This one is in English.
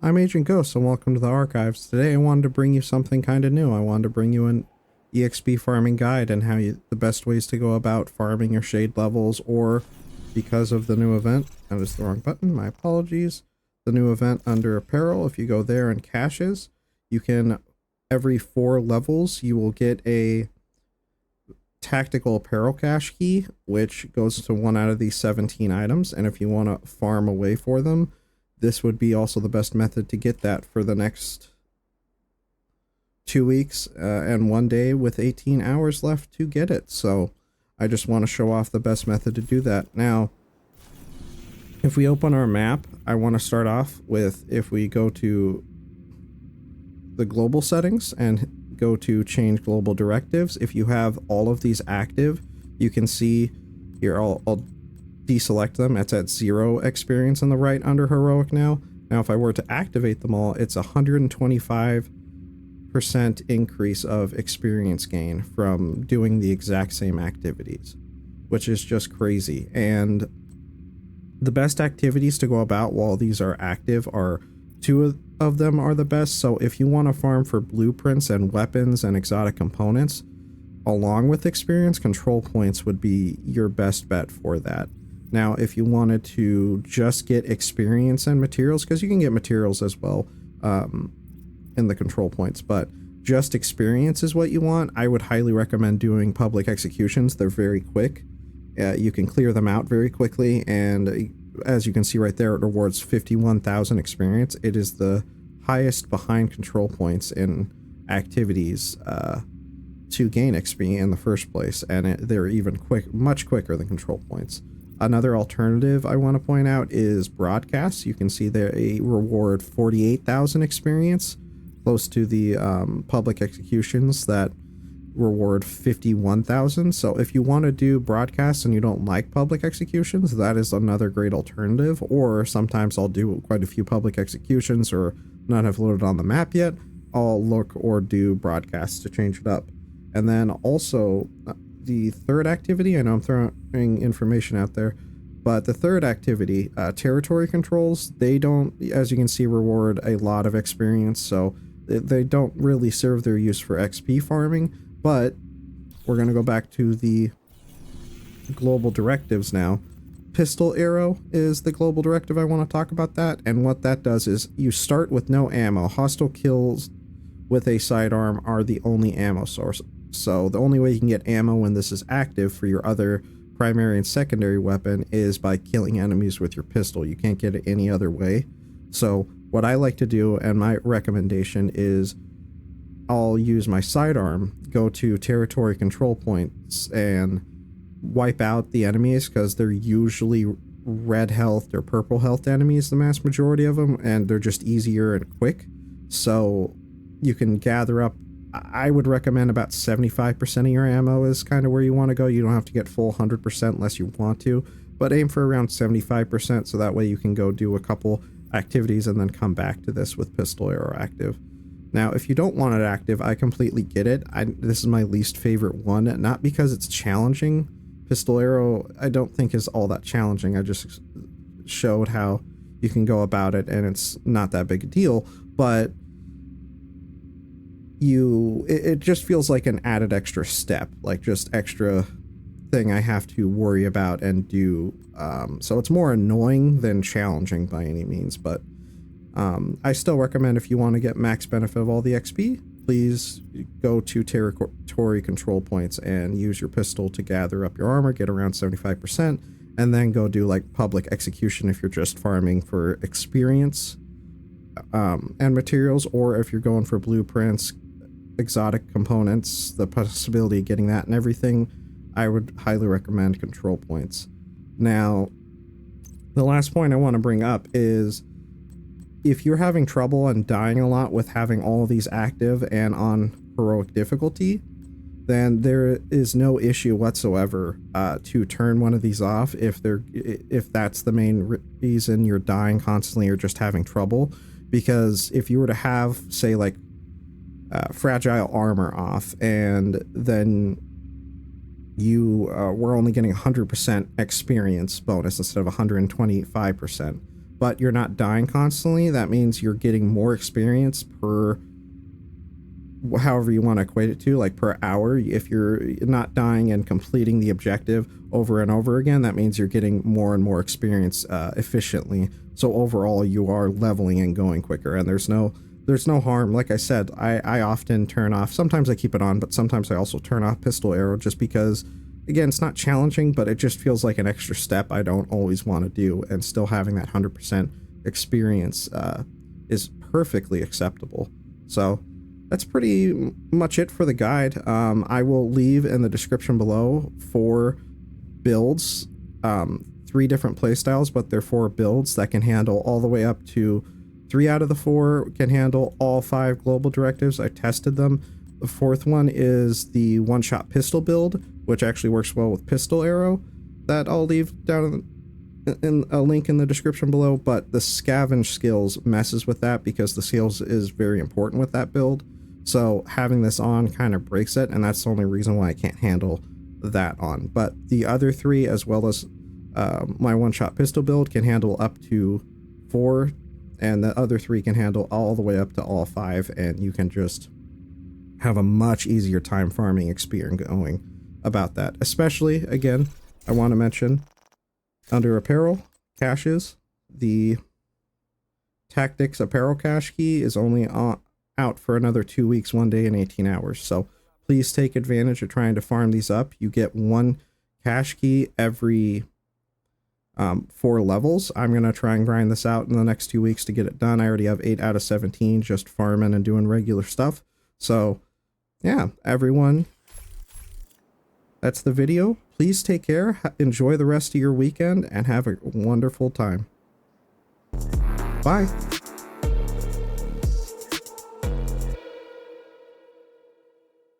I'm Agent Ghost and welcome to the archives. Today I wanted to bring you something kind of new. I wanted to bring you an EXP farming guide and the best ways to go about farming your shade levels, or because of the new event, that is the wrong button, my apologies. The new event under apparel, if you go there and caches, you can, every 4 levels, you will get a tactical apparel cache key, which goes to 1 out of these 17 items, and if you want to farm away for them, this would be also the best method to get that for the next 2 weeks and 1 day with 18 hours left to get it. So I just want to show off the best method to do that. Now, if we open our map, I want to start off with, if we go to the global settings and go to change global directives, if you have all of these active, you can see here, I'll deselect them. It's at 0 experience on the right under heroic now. Now if I were to activate them all, it's 125% increase of experience gain from doing the exact same activities, which is just crazy. And the best activities to go about while these are active are 2 of them are the best. So if you want to farm for blueprints and weapons and exotic components along with experience, control points would be your best bet for that. Now, if you wanted to just get experience and materials, because you can get materials as well in the control points, but just experience is what you want, I would highly recommend doing public executions. They're very quick. You can clear them out very quickly, and as you can see right there, it rewards 51,000 experience. It is the highest behind control points in activities to gain XP in the first place, and they're even much quicker than control points. Another alternative I want to point out is broadcasts. You can see there a reward 48,000 experience, close to the public executions that reward 51,000. So if you want to do broadcasts and you don't like public executions, that is another great alternative. Or sometimes I'll do quite a few public executions or not have loaded on the map yet, I'll look or do broadcasts to change it up. And then also the third activity, I know I'm throwing information out there, but the third activity, territory controls, they don't, as you can see, reward a lot of experience, so they don't really serve their use for XP farming. But we're going to go back to the global directives now. Pistol arrow is the global directive. I want to talk about that, and what that does is you start with no ammo. Hostile kills with a sidearm are the only ammo source. So the only way you can get ammo when this is active for your other primary and secondary weapon is by killing enemies with your pistol. You can't get it any other way. So what I like to do, and my recommendation, is I'll use my sidearm, go to territory control points, and wipe out the enemies, because they're usually red health or purple health enemies, the mass majority of them, and they're just easier and quick. So you can gather up, I would recommend about 75% of your ammo is kind of where you want to go. You don't have to get full 100% unless you want to, but aim for around 75%, so that way you can go do a couple activities and then come back to this with pistol arrow active. Now, if you don't want it active, I completely get it. This is my least favorite one, not because it's challenging. Pistol arrow, I don't think is all that challenging. I just showed how you can go about it, and it's not that big a deal, but it just feels like an added extra step, like just extra thing I have to worry about and do. So it's more annoying than challenging by any means, but I still recommend, if you want to get max benefit of all the XP, please go to territory control points and use your pistol to gather up your armor, get around 75%, and then go do like public execution if you're just farming for experience and materials, or if you're going for blueprints, exotic components, the possibility of getting that and everything, I would highly recommend control points. Now, the last point I want to bring up is, if you're having trouble and dying a lot with having all of these active and on heroic difficulty, then there is no issue whatsoever to turn one of these off if that's the main reason you're dying constantly or just having trouble. Because if you were to have, say, like fragile armor off, and then you were only getting 100% experience bonus instead of 125%, but you're not dying constantly, that means you're getting more experience per, however you want to equate it to, like per hour. If you're not dying and completing the objective over and over again, that means you're getting more and more experience efficiently. So overall, you are leveling and going quicker, and there's no harm. Like I said, I often turn off, sometimes I keep it on, but sometimes I also turn off pistol arrow, just because, again, it's not challenging, but it just feels like an extra step I don't always want to do, and still having that 100% experience is perfectly acceptable. So that's pretty much it for the guide. I will leave in the description below 4 builds, 3 different playstyles, but they're 4 builds that can handle all the way up to 3 out of the 4 can handle all 5 global directives. I tested them. The 4th one is the one-shot pistol build, which actually works well with pistol arrow. That I'll leave down in a link in the description below, but the scavenge skills messes with that because the skills is very important with that build. So having this on kind of breaks it, and that's the only reason why I can't handle that on. But the other 3, as well as my one-shot pistol build, can handle up to 4, and the other 3 can handle all the way up to all 5, and you can just have a much easier time farming experience going about that. Especially, again, I want to mention, under apparel caches, the tactics apparel cache key is only out for another 2 weeks, 1 day and 18 hours. So please take advantage of trying to farm these up. You get 1 cache key every 4 levels. I'm going to try and grind this out in the next 2 weeks to get it done. I already have 8 out of 17 just farming and doing regular stuff. So yeah, everyone, that's the video. Please take care, enjoy the rest of your weekend, and have a wonderful time. Bye.